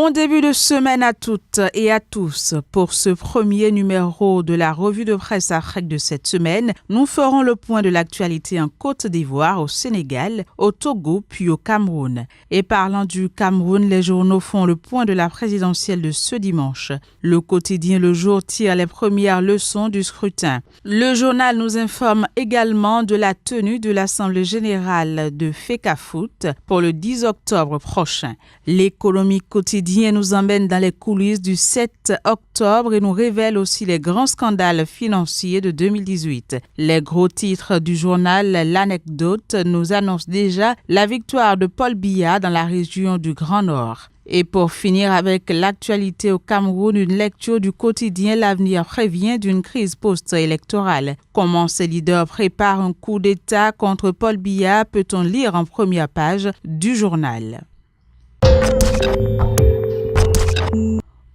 Bon début de semaine à toutes et à tous. Pour ce premier numéro de la revue de presse Afrique de cette semaine, nous ferons le point de l'actualité en Côte d'Ivoire, au Sénégal, au Togo puis au Cameroun. Et parlant du Cameroun, les journaux font le point de la présidentielle de ce dimanche. Le quotidien Le Jour tire les premières leçons du scrutin. Le journal nous informe également de la tenue de l'Assemblée générale de FECAFOOT pour le 10 octobre prochain. L'économie quotidien nous emmène dans les coulisses du 7 octobre et nous révèle aussi les grands scandales financiers de 2018. Les gros titres du journal L'Anecdote nous annoncent déjà la victoire de Paul Biya dans la région du Grand Nord. Et pour finir avec l'actualité au Cameroun, une lecture du quotidien L'Avenir prévient d'une crise post-électorale. Comment ces leaders préparent un coup d'État contre Paul Biya, peut-on lire en première page du journal.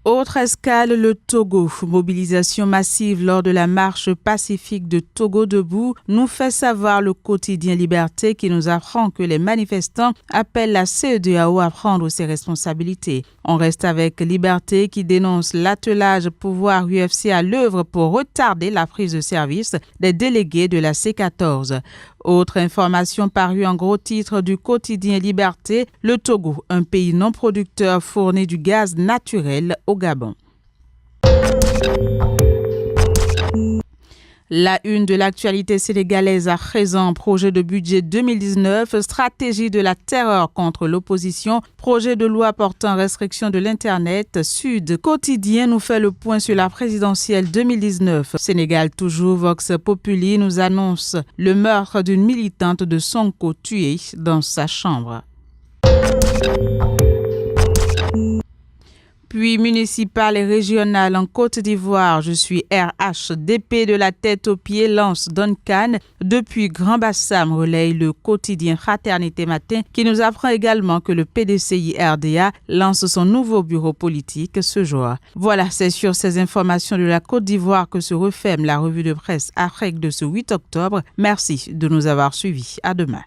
Autre escale, le Togo. Mobilisation massive lors de la marche pacifique de Togo debout, nous fait savoir le quotidien Liberté qui nous apprend que les manifestants appellent la CEDEAO à prendre ses responsabilités. On reste avec Liberté qui dénonce l'attelage pouvoir UFC à l'œuvre pour retarder la prise de service des délégués de la C14. Autre information parue en gros titre du quotidien Liberté, le Togo, un pays non producteur, fournit du gaz naturel au Gabon. La une de l'actualité sénégalaise à présent, projet de budget 2019, stratégie de la terreur contre l'opposition, projet de loi portant restriction de l'Internet. Sud Quotidien nous fait le point sur la présidentielle 2019. Sénégal toujours, Vox Populi nous annonce le meurtre d'une militante de Sonko tuée dans sa chambre. Puis municipal et régional en Côte d'Ivoire, je suis RHDP de la tête aux pieds, lance Duncan. Depuis Grand Bassam, relaye le quotidien Fraternité Matin qui nous apprend également que le PDCI RDA lance son nouveau bureau politique ce jour. Voilà, c'est sur ces informations de la Côte d'Ivoire que se referme la revue de presse Afrique de ce 8 octobre. Merci de nous avoir suivis. À demain.